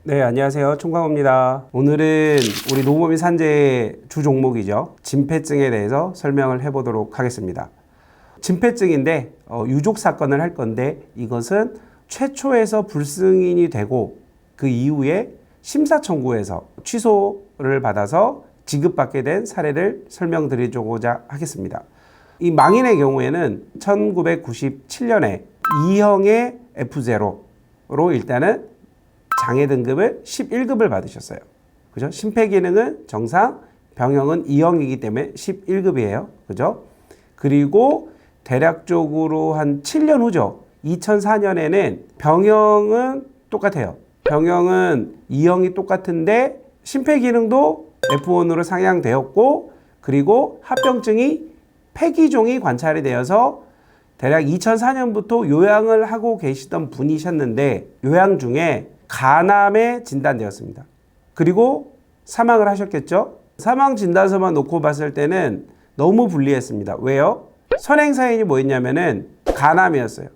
네, 안녕하세요. 총광호입니다. 오늘은 우리 노무법인 산재의 주 종목이죠. 진폐증에 대해서 설명을 해보도록 하겠습니다. 진폐증인데 유족 사건을 할 건데 이것은 최초에서 불승인이 되고 그 이후에 심사 청구에서 취소를 받아서 지급받게 된 사례를 설명드리고자 하겠습니다. 이 망인의 경우에는 1997년에 2형의 F0로 일단은 장애 등급을 11급을 받으셨어요. 그죠? 심폐기능은 정상, 병형은 2형이기 때문에 11급이에요. 그죠? 그리고 대략적으로 한 7년 후죠. 2004년에는 병형은 똑같아요. 병형은 2형이 똑같은데 심폐기능도 F1으로 상향되었고, 그리고 합병증이 폐기종이 관찰이 되어서 대략 2004년부터 요양을 하고 계시던 분이셨는데 요양 중에 간암에 진단되었습니다. 그리고 사망을 하셨겠죠? 사망 진단서만 놓고 봤을 때는 너무 불리했습니다. 왜요? 선행 사인이 뭐였냐면은 간암이었어요.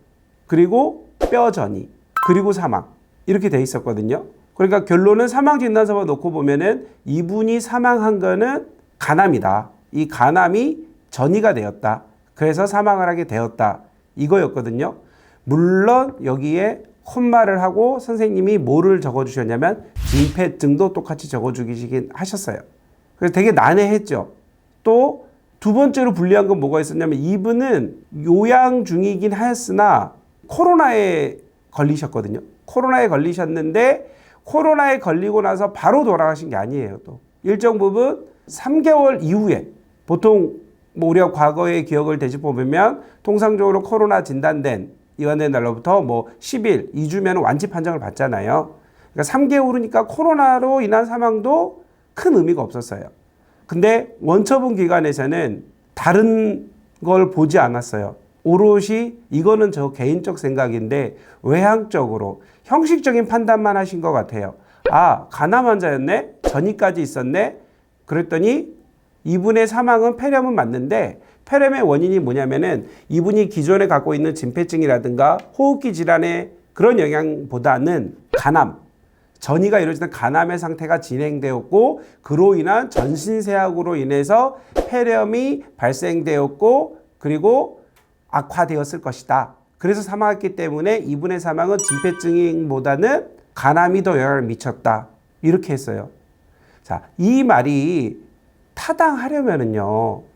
그리고 뼈전이, 그리고 사망. 이렇게 돼 있었거든요. 그러니까 결론은 사망 진단서만 놓고 보면은 이분이 사망한 거는 간암이다. 이 간암이 전이가 되었다. 그래서 사망을 하게 되었다. 이거였거든요. 물론 여기에 콤마를 하고 선생님이 뭐를 적어주셨냐면 진폐증도 똑같이 적어주시긴 하셨어요. 그래서 되게 난해했죠. 또 두 번째로 불리한 건 뭐가 있었냐면 이분은 요양 중이긴 하였으나 코로나에 걸리셨거든요. 코로나에 걸리셨는데 코로나에 걸리고 나서 바로 돌아가신 게 아니에요. 또 일정 부분 3개월 이후에 보통 뭐 우리가 과거의 기억을 되짚어보면 통상적으로 코로나 진단된 이완된 날로부터 뭐 10일, 2주면 완치 판정을 받잖아요. 그러니까 3개월 후니까 코로나로 인한 사망도 큰 의미가 없었어요. 근데 원처분 기관에서는 다른 걸 보지 않았어요. 오롯이 이거는 저 개인적 생각인데 외향적으로 형식적인 판단만 하신 것 같아요. 아, 간암 환자였네? 전이까지 있었네? 그랬더니 이분의 사망은 폐렴은 맞는데 폐렴의 원인이 뭐냐면은 이분이 기존에 갖고 있는 진폐증이라든가 호흡기 질환의 그런 영향보다는 간암, 전이가 이루어지는 간암의 상태가 진행되었고 그로 인한 전신세약으로 인해서 폐렴이 발생되었고 그리고 악화되었을 것이다. 그래서 사망했기 때문에 이분의 사망은 진폐증보다는 간암이 더 영향을 미쳤다. 이렇게 했어요. 자, 이 말이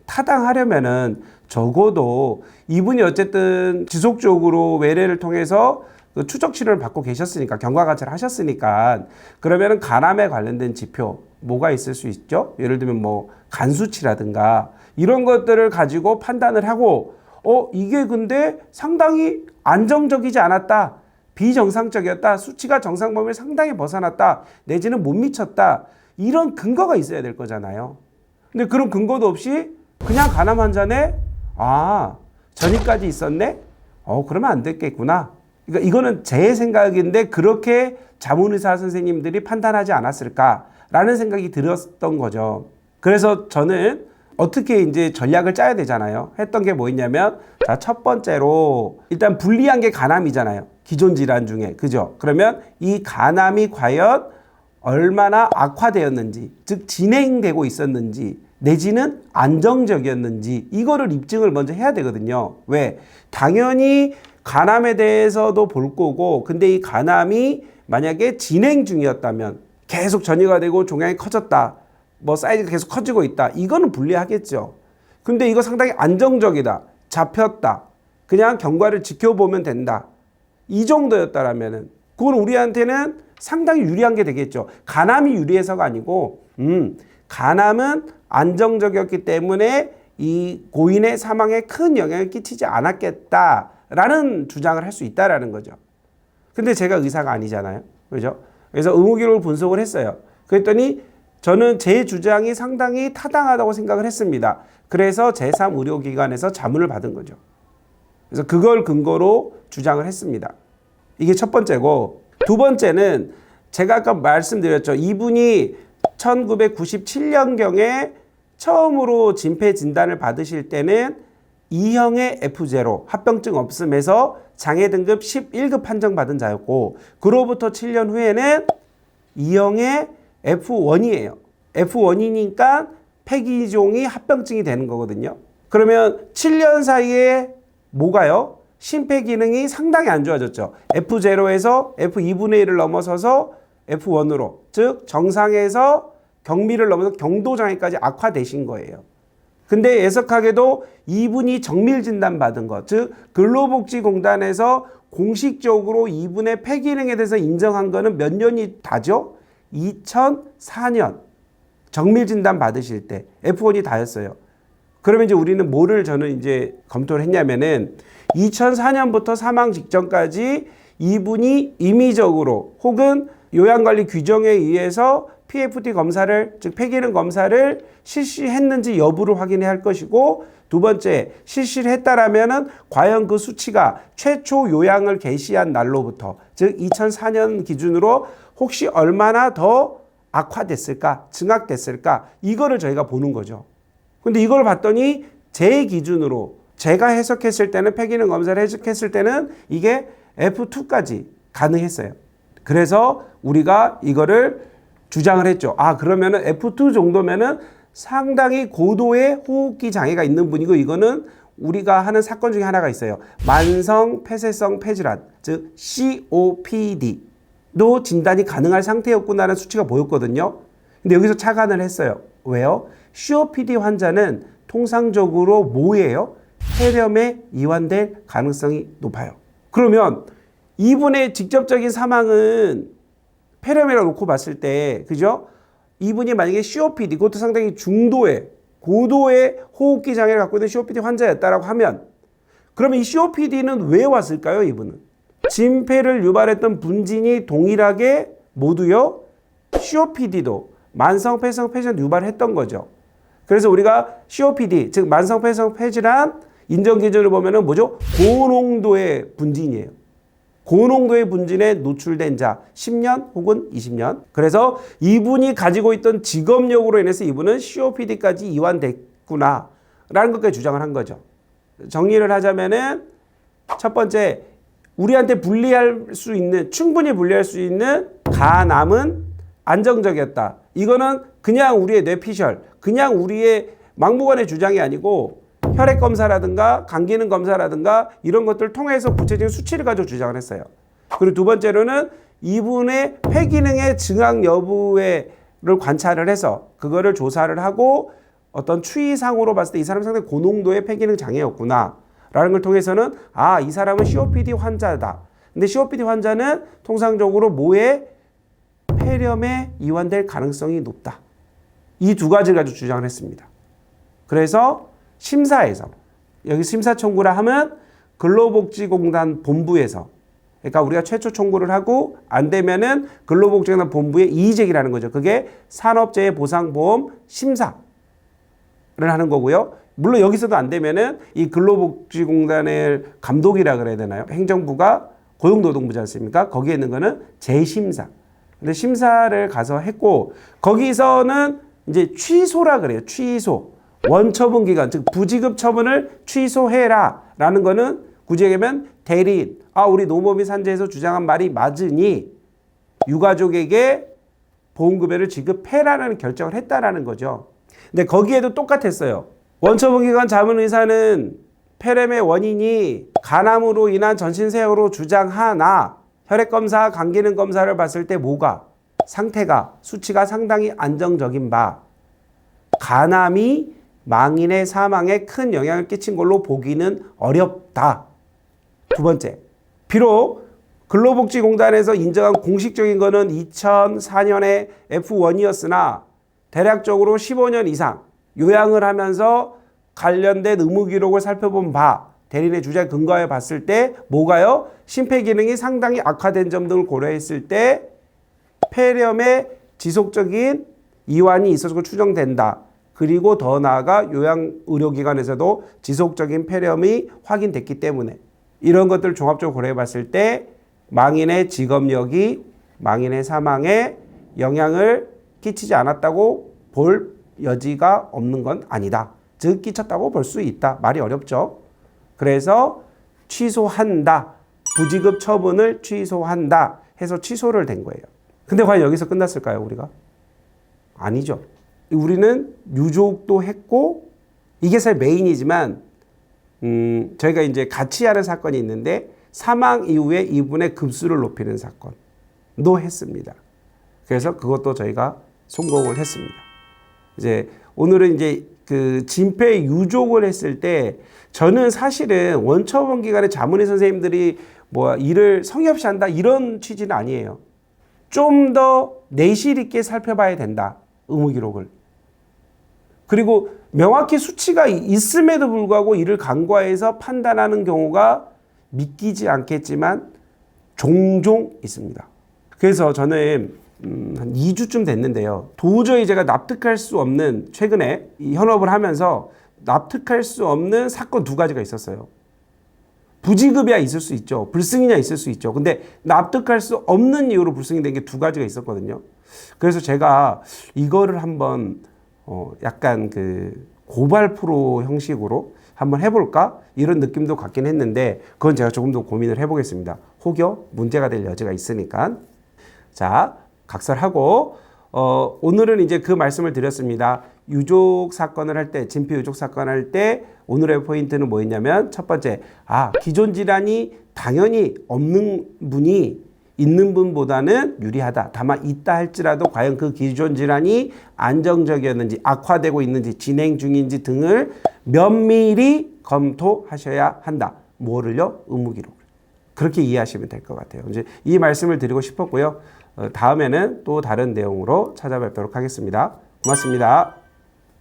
타당하려면은 적어도 이분이 어쨌든 지속적으로 외래를 통해서 그 추적 치료를 받고 계셨으니까 경과관찰을 하셨으니까 그러면은 간암에 관련된 지표 뭐가 있을 수 있죠? 예를 들면 뭐 간 수치라든가 이런 것들을 가지고 판단을 하고 이게 근데 상당히 안정적이지 않았다. 비정상적이었다. 수치가 정상 범위를 상당히 벗어났다. 내지는 못 미쳤다. 이런 근거가 있어야 될 거잖아요. 근데 그런 근거도 없이 그냥 간암 환자네? 아, 전이까지 있었네? 그러면 안 됐겠구나. 그러니까 이거는 제 생각인데 그렇게 자문의사 선생님들이 판단하지 않았을까라는 생각이 들었던 거죠. 그래서 저는 어떻게 이제 전략을 짜야 되잖아요. 했던 게 뭐였냐면 자, 첫 번째로 일단 불리한 게 간암이잖아요. 기존 질환 중에. 그죠? 그러면 이 간암이 과연 얼마나 악화되었는지, 즉 진행되고 있었는지 내지는 안정적이었는지 이거를 입증을 먼저 해야 되거든요. 왜? 당연히 간암에 대해서도 볼 거고 근데 이 간암이 만약에 진행 중이었다면 계속 전이가 되고 종양이 커졌다. 뭐 사이즈가 계속 커지고 있다. 이거는 불리하겠죠. 근데 이거 상당히 안정적이다. 잡혔다. 그냥 경과를 지켜보면 된다. 이 정도였다라면은 그건 우리한테는 상당히 유리한 게 되겠죠. 간암이 유리해서가 아니고 간암은 안정적이었기 때문에 이 고인의 사망에 큰 영향을 끼치지 않았겠다라는 주장을 할 수 있다라는 거죠. 근데 제가 의사가 아니잖아요. 그죠? 그래서 의무기록을 분석을 했어요. 그랬더니 저는 제 주장이 상당히 타당하다고 생각을 했습니다. 그래서 제3의료기관에서 자문을 받은 거죠. 그래서 그걸 근거로 주장을 했습니다. 이게 첫 번째고 두 번째는 제가 아까 말씀드렸죠. 이분이 1997년경에 처음으로 진폐 진단을 받으실 때는 2형의 F0 합병증 없음에서 장애 등급 11급 판정받은 자였고 그로부터 7년 후에는 E형의 F1이에요. F1이니까 폐기종이 합병증이 되는 거거든요. 그러면 7년 사이에 뭐가요? 심폐기능이 상당히 안 좋아졌죠. F0에서 F2분의 1을 넘어서서 F1으로, 즉 정상에서 경미를 넘어서 경도장애까지 악화되신 거예요. 근데 애석하게도 이분이 정밀 진단 받은 것, 즉 근로복지공단에서 공식적으로 이분의 폐기능에 대해서 인정한 거는 몇 년이 다죠? 2004년 정밀 진단 받으실 때 F1이 다였어요. 그러면 이제 우리는 뭐를 저는 이제 검토를 했냐면은 2004년부터 사망 직전까지 이분이 임의적으로 혹은 요양관리 규정에 의해서 PFT 검사를, 즉 폐기능 검사를 실시했는지 여부를 확인해야 할 것이고, 두 번째, 실시를 했다라면은 과연 그 수치가 최초 요양을 개시한 날로부터, 즉 2004년 기준으로 혹시 얼마나 더 악화됐을까, 증악됐을까, 이거를 저희가 보는 거죠. 근데 이걸 봤더니 제 기준으로 제가 해석했을 때는, 폐기능 검사를 해석했을 때는 이게 F2까지 가능했어요. 그래서 우리가 이거를 주장을 했죠. 아, 그러면은 F2 정도면은 상당히 고도의 호흡기 장애가 있는 분이고, 이거는 우리가 하는 사건 중에 하나가 있어요. 만성 폐쇄성 폐질환, 즉 COPD도 진단이 가능할 상태였구나라는 수치가 보였거든요. 근데 여기서 착안을 했어요. 왜요? COPD 환자는 통상적으로 뭐예요? 폐렴에 이완될 가능성이 높아요. 그러면 이분의 직접적인 사망은 폐렴이라고 놓고 봤을 때, 그죠? 이분이 만약에 COPD, 그것도 상당히 중도의, 고도의 호흡기 장애를 갖고 있는 COPD 환자였다라고 하면, 그러면 이 COPD는 왜 왔을까요, 이분은? 진폐를 유발했던 분진이 동일하게 모두요, COPD도 만성폐성 폐질환 유발했던 거죠. 그래서 우리가 COPD, 즉 만성폐성 폐질환 인정 기준을 보면은 뭐죠? 고농도의 분진이에요. 고농도의 분진에 노출된 자 10년 혹은 20년. 그래서 이분이 가지고 있던 직업력으로 인해서 이분은 COPD까지 이완됐구나 라는 것까지 주장을 한 거죠. 정리를 하자면은 첫 번째, 우리한테 충분히 분리할 수 있는 간암은 안정적이었다. 이거는 그냥 우리의 뇌피셜, 그냥 우리의 막무가내 주장이 아니고 혈액 검사라든가 감기능 검사라든가 이런 것들을 통해서 구체적인 수치를 가지고 주장을 했어요. 그리고 두 번째로는 이분의 폐기능의 증악 여부를 관찰을 해서 그거를 조사를 하고 어떤 추이상으로 봤을 때 이 사람은 상당히 고농도의 폐기능 장애였구나 라는 걸 통해서는 아, 이 사람은 COPD 환자다. 근데 COPD 환자는 통상적으로 뭐에 폐렴에 이완될 가능성이 높다. 이 두 가지를 가지고 주장을 했습니다. 그래서 심사에서, 여기 심사 청구라 하면 근로복지공단 본부에서, 그러니까 우리가 최초 청구를 하고 안 되면은 근로복지공단 본부에 이의제기라는 거죠. 그게 산업재해보상보험 심사를 하는 거고요. 물론 여기서도 안 되면은 이 근로복지공단의 감독이라 그래야 되나요? 행정부가 고용노동부지 않습니까? 거기에 있는 거는 재심사. 근데 심사를 가서 했고, 거기서는 이제 취소라 그래요. 취소. 원처분 기간, 즉 부지급 처분을 취소해라 라는 거는 굳이 얘기하면 대리인, 아, 우리 노무비 산재에서 주장한 말이 맞으니 유가족에게 보험급여를 지급해라는 결정을 했다라는 거죠. 근데 거기에도 똑같았어요. 원처분 기간 자문의사는 폐렴의 원인이 간암으로 인한 전신세약으로 주장하나 혈액검사, 감기능 검사를 봤을 때 뭐가? 상태가, 수치가 상당히 안정적인 바, 간암이 망인의 사망에 큰 영향을 끼친 걸로 보기는 어렵다. 두 번째, 비록 근로복지공단에서 인정한 공식적인 거는 2004년에 F1이었으나 대략적으로 15년 이상 요양을 하면서 관련된 의무 기록을 살펴본 바, 대리인의 주장에 근거해 봤을 때 뭐가요? 심폐기능이 상당히 악화된 점 등을 고려했을 때 폐렴의 지속적인 이완이 있어서 추정된다. 그리고 더 나아가 요양의료기관에서도 지속적인 폐렴이 확인됐기 때문에 이런 것들을 종합적으로 고려해 봤을 때 망인의 직업력이 망인의 사망에 영향을 끼치지 않았다고 볼 여지가 없는 건 아니다. 즉 끼쳤다고 볼 수 있다. 말이 어렵죠. 그래서 취소한다. 부지급 처분을 취소한다 해서 취소를 된 거예요. 근데 과연 여기서 끝났을까요, 우리가? 아니죠. 우리는 유족도 했고, 이게 사실 메인이지만, 저희가 이제 같이 하는 사건이 있는데, 사망 이후에 이분의 급수를 높이는 사건도 했습니다. 그래서 그것도 저희가 성공을 했습니다. 이제 오늘은 이제 그 진폐 유족을 했을 때, 저는 사실은 원처분 기관의 자문의 선생님들이 일을 성의 없이 한다 이런 취지는 아니에요. 좀 더 내실 있게 살펴봐야 된다, 의무기록을. 그리고 명확히 수치가 있음에도 불구하고 이를 간과해서 판단하는 경우가 믿기지 않겠지만 종종 있습니다. 그래서 저는 한 2주쯤 됐는데요. 도저히 제가 납득할 수 없는, 최근에 이 현업을 하면서 납득할 수 없는 사건 2가지가 있었어요. 부지급이야 있을 수 있죠. 불승이냐 있을 수 있죠. 근데 납득할 수 없는 이유로 불승이 된 게 2가지가 있었거든요. 그래서 제가 이거를 한번 약간 그 고발 프로 형식으로 한번 해볼까? 이런 느낌도 갖긴 했는데, 그건 제가 조금 더 고민을 해보겠습니다. 혹여 문제가 될 여지가 있으니까. 자, 각설하고, 오늘은 이제 그 말씀을 드렸습니다. 유족 사건을 할 때, 진폐 유족 사건을 할 때, 오늘의 포인트는 뭐였냐면, 첫 번째, 기존 질환이 당연히 없는 분이 있는 분보다는 유리하다. 다만 있다 할지라도 과연 그 기존 질환이 안정적이었는지, 악화되고 있는지, 진행 중인지 등을 면밀히 검토하셔야 한다. 뭐를요? 의무기록을. 그렇게 이해하시면 될 것 같아요. 이제 이 말씀을 드리고 싶었고요. 다음에는 또 다른 내용으로 찾아뵙도록 하겠습니다. 고맙습니다.